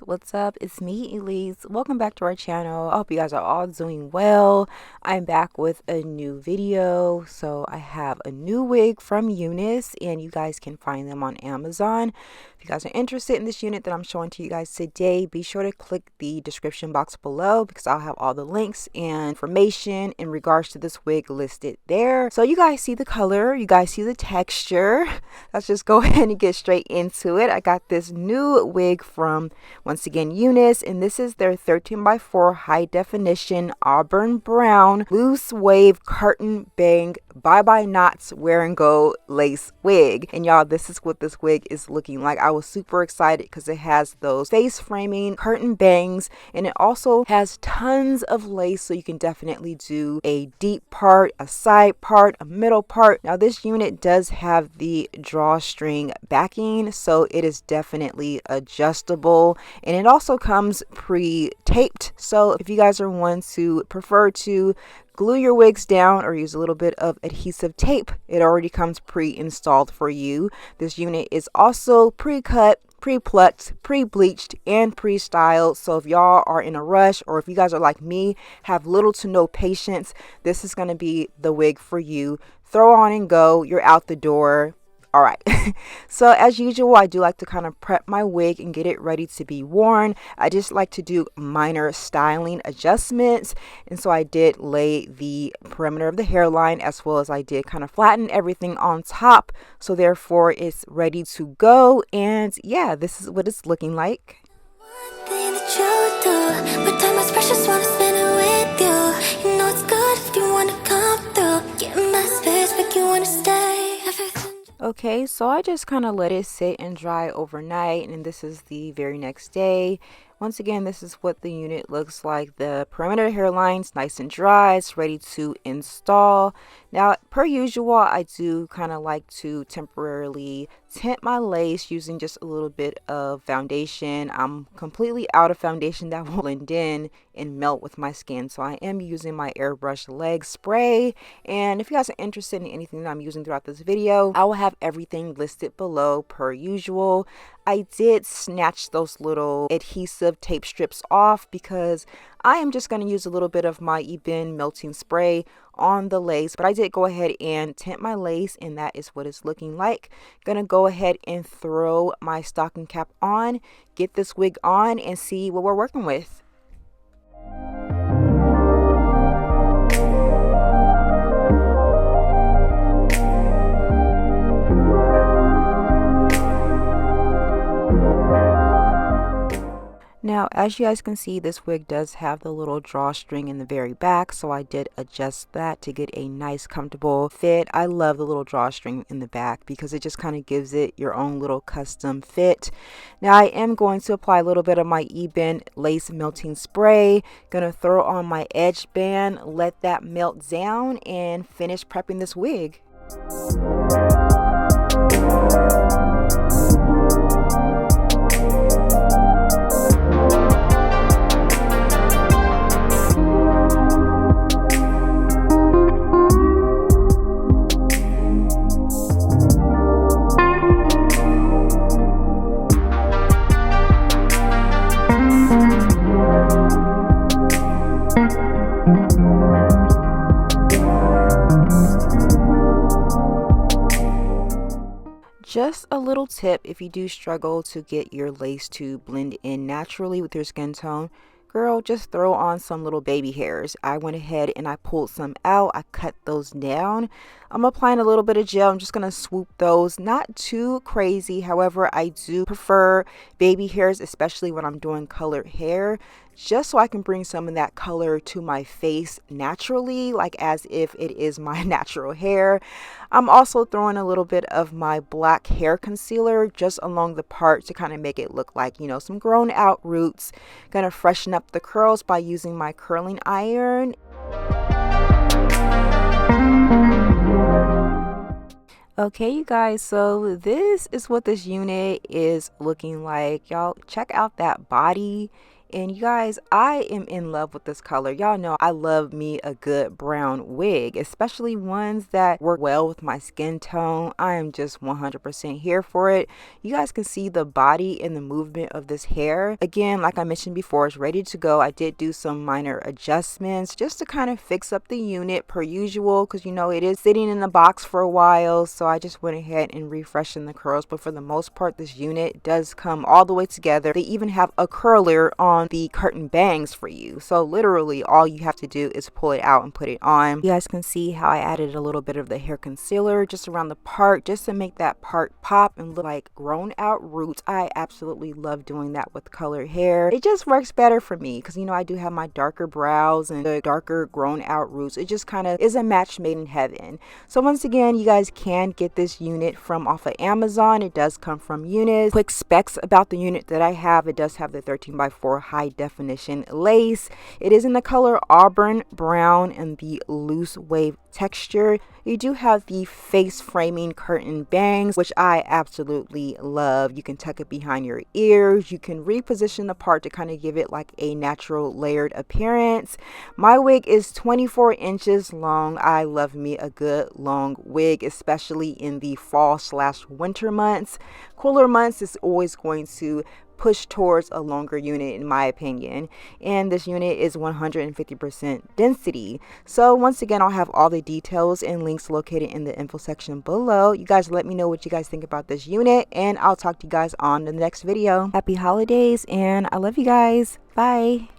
what's up? It's me, Elise. Welcome back to our channel. I hope you guys are all doing well. I'm back with a new video. So I have a new wig from Unice, and you guys can find them on Amazon. If you guys are interested in this unit that I'm showing to you guys today, be sure to click the description box below because I'll have all the links and information in regards to this wig listed there. So you guys see the color, you guys see the texture. Let's just go ahead and get straight into it. I got this new wig from, once again, Unice, and this is their 13x4 high definition auburn brown loose wave curtain bang bye-bye knots wear and go lace wig. And y'all, this is what this wig is looking like. I was super excited because it has those face framing curtain bangs, and it also has tons of lace, so you can definitely do a deep part, a side part, a middle part. Now this unit does have the drawstring backing, so it is definitely adjustable, and it also comes pre-taped. So if you guys are ones who prefer to glue your wigs down or use a little bit of adhesive tape, it already comes pre-installed for you. This unit is also pre-cut, pre-plucked, pre-bleached, and pre-styled. So if y'all are in a rush, or if you guys are like me, have little to no patience, this is going to be the wig for you. Throw on and go, you're out the door. All right. So as usual, I do like to kind of prep my wig and get it ready to be worn. I just like to do minor styling adjustments. And so I did lay the perimeter of the hairline, as well as I did kind of flatten everything on top. So therefore it's ready to go. And yeah, this is what it's looking like. Okay, so I just kind of let it sit and dry overnight, and this is the very next day. Once again, this is what the unit looks like. The perimeter hairline's nice and dry. It's ready to install. Now, per usual, I do kind of like to temporarily tint my lace using just a little bit of foundation. I'm completely out of foundation that will blend in and melt with my skin, so I am using my airbrush leg spray. And if you guys are interested in anything that I'm using throughout this video, I will have everything listed below per usual. I did snatch those little adhesive tape strips off because I am just going to use a little bit of my Ebin melting spray on the lace, but I did go ahead and tint my lace, and that is what it's looking like. Gonna go ahead and throw my stocking cap on, get this wig on, and see what we're working with. Now, as you guys can see, this wig does have the little drawstring in the very back, so I did adjust that to get a nice comfortable fit. I love the little drawstring in the back because it just kind of gives it your own little custom fit. Now, I am going to apply a little bit of my Ebin lace melting spray. Gonna throw on my edge band, let that melt down, and finish prepping this wig. Just a little tip, if you do struggle to get your lace to blend in naturally with your skin tone, girl, just throw on some little baby hairs. I went ahead and I pulled some out. I cut those down. I'm applying a little bit of gel. I'm just going to swoop those. Not too crazy. However, I do prefer baby hairs, especially when I'm doing colored hair, just so I can bring some of that color to my face naturally, like as if it is my natural hair. I'm also throwing a little bit of my black hair concealer just along the part to kind of make it look like, you know, some grown out roots. Gonna freshen up the curls by using my curling iron. Okay, you guys, so this is what this unit is looking like. Y'all check out that body. And you guys, I am in love with this color. Y'all know I love me a good brown wig, especially ones that work well with my skin tone. I am just 100% here for it. You guys can see the body and the movement of this hair. Again, like I mentioned before, it's ready to go. I did do some minor adjustments just to kind of fix up the unit per usual, because you know it is sitting in the box for a while, so I just went ahead and refreshed the curls. But for the most part, this unit does come all the way together. They even have a curler on the curtain bangs for you, so literally all you have to do is pull it out and put it on. You guys can see how I added a little bit of the hair concealer just around the part, just to make that part pop and look like grown out roots. I absolutely love doing that with colored hair. It just works better for me because, you know, I do have my darker brows and the darker grown out roots. It just kind of is a match made in heaven. So once again, you guys can get this unit from off of Amazon. It does come from Unice. Quick specs about the unit that I have: it does have the 13x4 high definition lace. It is in the color auburn brown and the loose wave texture. You do have the face framing curtain bangs, which I absolutely love. You can tuck it behind your ears. You can reposition the part to kind of give it like a natural layered appearance. My wig is 24 inches long. I love me a good long wig, especially in the fall/winter months. Cooler months is always going to push towards a longer unit in my opinion, and this unit is 150% density. So once again, I'll have all the details and links located in the info section below. You guys let me know what you guys think about this unit, and I'll talk to you guys on the next video. Happy holidays, and I love you guys. Bye.